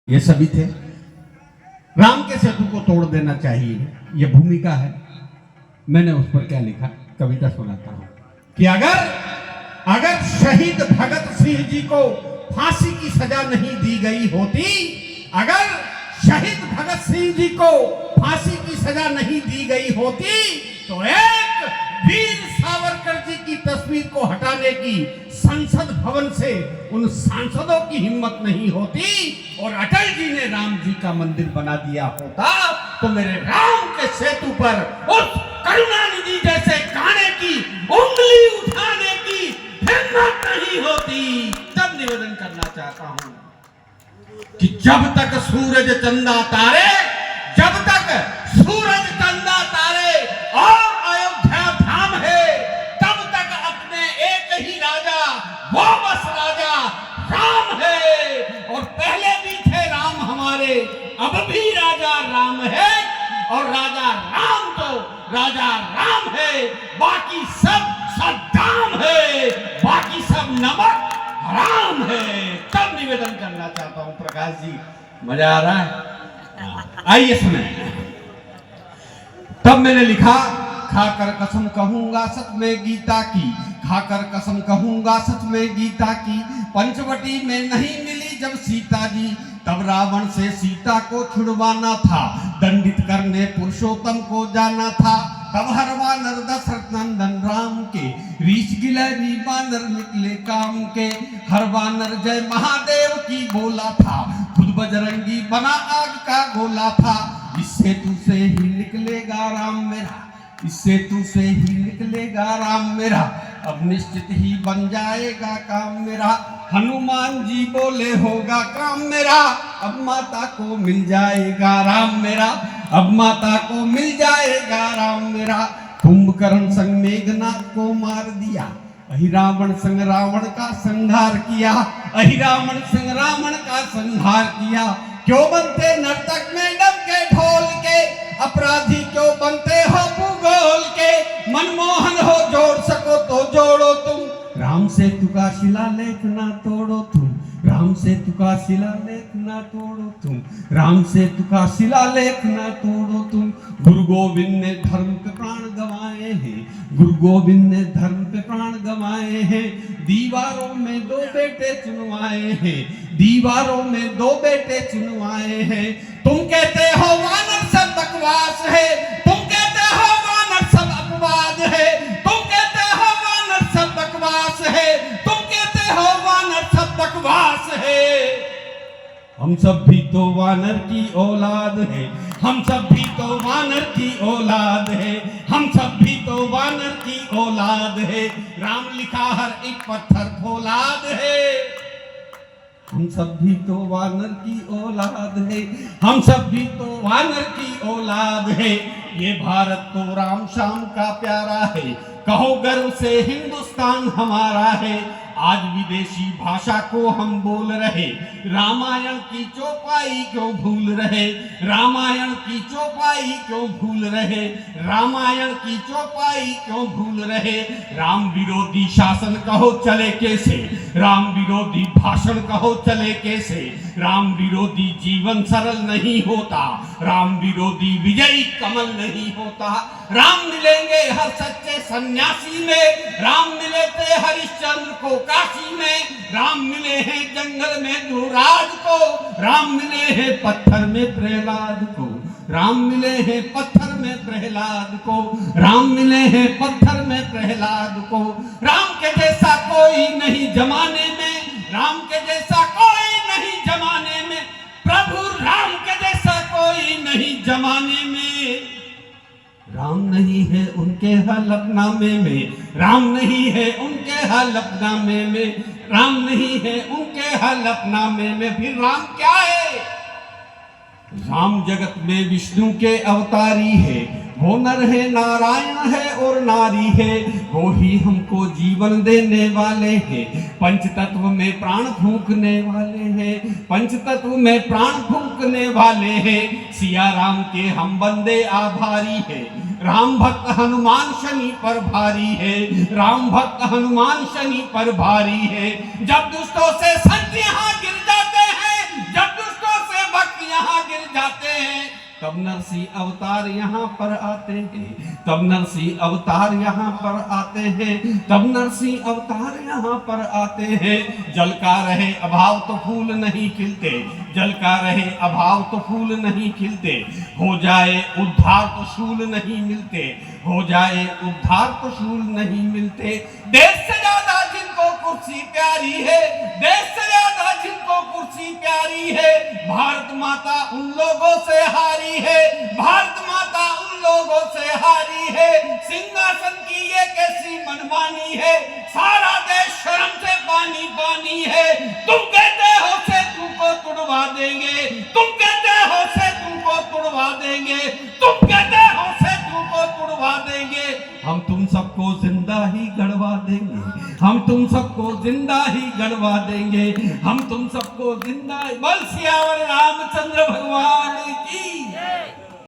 ये सभी थे। राम के सेतु को तोड़ देना चाहिए, ये भूमिका है। मैंने उस पर क्या लिखा, कविता सुनाता हूं कि अगर शहीद भगत सिंह जी को फांसी की सजा नहीं दी गई होती, अगर शहीद भगत सिंह जी को फांसी की सजा नहीं दी गई होती, तो एक वीर सावरकर जी की तस्वीर को हटाने की संसद भवन से उन सांसदों की हिम्मत नहीं होती, और अटल जी ने राम जी का मंदिर बना दिया होता, तो मेरे राम के सेतु पर उस करुणानिधि जैसे काने की उंगली उठाने की हिम्मत नहीं होती। तब निवेदन करना चाहता हूं कि जब तक सूरज चंदा तारे, जब तक सूरज चंदा तारे और अयोध्या धाम है, तब तक अपने एक ही राजा, वो बस राजा राम है। और पहले भी थे राम हमारे, अब भी राजा राम है, और राजा राम तो राजा राम है, बाकी सब सद्दाम है, बाकी सब नमक हराम है। तब निवेदन करना चाहता हूं, प्रकाश जी मजा आ रहा है, आइए सुने। तब मैंने लिखा, खाकर कसम कहूंगा सच में गीता की, खाकर कसम कहूंगा सच में गीता की, पंचवटी में नहीं मिली जब सीता जी, तब रावण से सीता को छुड़वाना था, दंडित करने पुरुषोत्तम को जाना था, तब हर वानर दशरथ नंदन राम के, रीछ गिलहरी वानर निकले काम के, हर वानर जय महादेव की बोला था, खुद बजरंगी बना आग का गोला था। इस सेतु से ही निकलेगा राम मेरा, इस सेतु से ही निकलेगा राम मेरा, अब निश्चित ही बन जाएगा काम मेरा, हनुमान जी बोले होगा काम मेरा, अब माता को मिल जाएगा राम मेरा, अब माता को मिल जाएगा राम मेरा। कुंभकर्ण संग मेघनाथ को मार दिया, अहि रावण संग रावण का संहार किया, अहि रावण संग रावण का संहार किया। क्यों बनते नर्तक में डब के ढोल के, अपराधी क्यों बनते हो भूगोल के, मनमोहन हो जोड़ सको तो जोड़ो तुम, राम सेतु का शिलालेख ना तोड़ो तुम, राम सेतु का शिलालेख ना तोड़ो तुम, राम सेतु का शिलालेख ना तोड़ो तुम। गुरु गोविंद ने धर्म पे प्राण गंवाए हैं, गुरु गोविंद ने धर्म पे प्राण गंवाए हैं, दीवारों में दो बेटे चुनवाए हैं, दीवारों में दो बेटे चुनवाए हैं। तुम कहते हो वानर सब बकवास है, तुम कहते हो वानर सब अपवाद है, तुम कहते हो वानर सब बकवास है, तुम कहते हो वानर सब बकवास है। हम सब भी तो वानर की औलाद है, हम सब भी तो वानर की औलाद है, हम सब भी तो वानर की औलाद है। राम लिखा हर एक पत्थर फौलाद है, हम सब भी तो वानर की औलाद है, हम सब भी तो वानर की औलाद है। ये भारत तो राम श्याम का प्यारा है, कहो गर्व से हिंदुस्तान हमारा है। आज विदेशी भाषा को हम बोल रहे, रामायण की चौपाई क्यों भूल रहे, रामायण की चौपाई क्यों भूल रहे, रामायण की चौपाई क्यों भूल रहे। राम विरोधी शासन कहो चले कैसे, राम विरोधी भाषण कहो चले कैसे, राम विरोधी जीवन सरल नहीं होता, राम विरोधी विजयी कमल नहीं होता। राम मिलेंगे हर सच्चे सन्यासी में, राम मिले थे हरिश्चंद्र को काशी में, राम मिले हैं जंगल में ध्रुवराज को, राम मिले हैं पत्थर में प्रहलाद को, राम मिले हैं पत्थर में प्रहलाद को, राम मिले हैं पत्थर में प्रहलाद को। राम के जैसा कोई नहीं जमाने में, राम के जैसा कोई नहीं जमाने में, प्रभु राम के जैसा कोई नहीं जमाने में। राम नहीं है उनके हलफनामे में, राम नहीं है उनके हलफनामे में, राम नहीं है उनके हलफनामे में, फिर राम क्या है। राम जगत में विष्णु के अवतारी है, वो नर है नारायण है और नारी है, वो ही हमको जीवन देने वाले हैं, पंचतत्व में प्राण फूंकने वाले हैं, पंचतत्व में प्राण फूंकने वाले हैं। सिया राम के हम बंदे आभारी है, राम भक्त हनुमान शनि पर भारी है, राम भक्त हनुमान शनि पर भारी है। जब दुष्टों से संत यहाँ गिर जाते हैं, जब दुष्टों से तब नरसिंह अवतार यहाँ पर आते हैं, तब नरसिंह अवतार यहाँ पर आते हैं, तब नरसिंह अवतार यहाँ पर आते हैं। जल का रहे अभाव तो फूल नहीं खिलते, जल का रहे अभाव तो फूल नहीं खिलते, हो जाए उद्धार तो शूल नहीं मिलते, हो जाए उद्धार तो शूल नहीं मिलते। देश से ज्यादा जिनको कुर्सी प्यारी है, देश से ज्यादा जिनको कुर्सी प्यारी है, भारत माता उन लोगों से हारी है, भारत माता उन लोगों से हारी है। सिंहासन की ये कैसी मनमानी है, सारा देश शर्म से पानी पानी है। तुम कहते हो से तुमको तुड़वा देंगे, तुम कहते हो से तुमको तुड़वा देंगे, तुम कहते हो से तुमको तुड़वा देंगे। हम तुम सबको जिंदा ही गड़वा देंगे, हम तुम सबको जिंदा ही गड़वा देंगे, हम तुम सबको जिंदा। बल सियावर रामचंद्र भगवान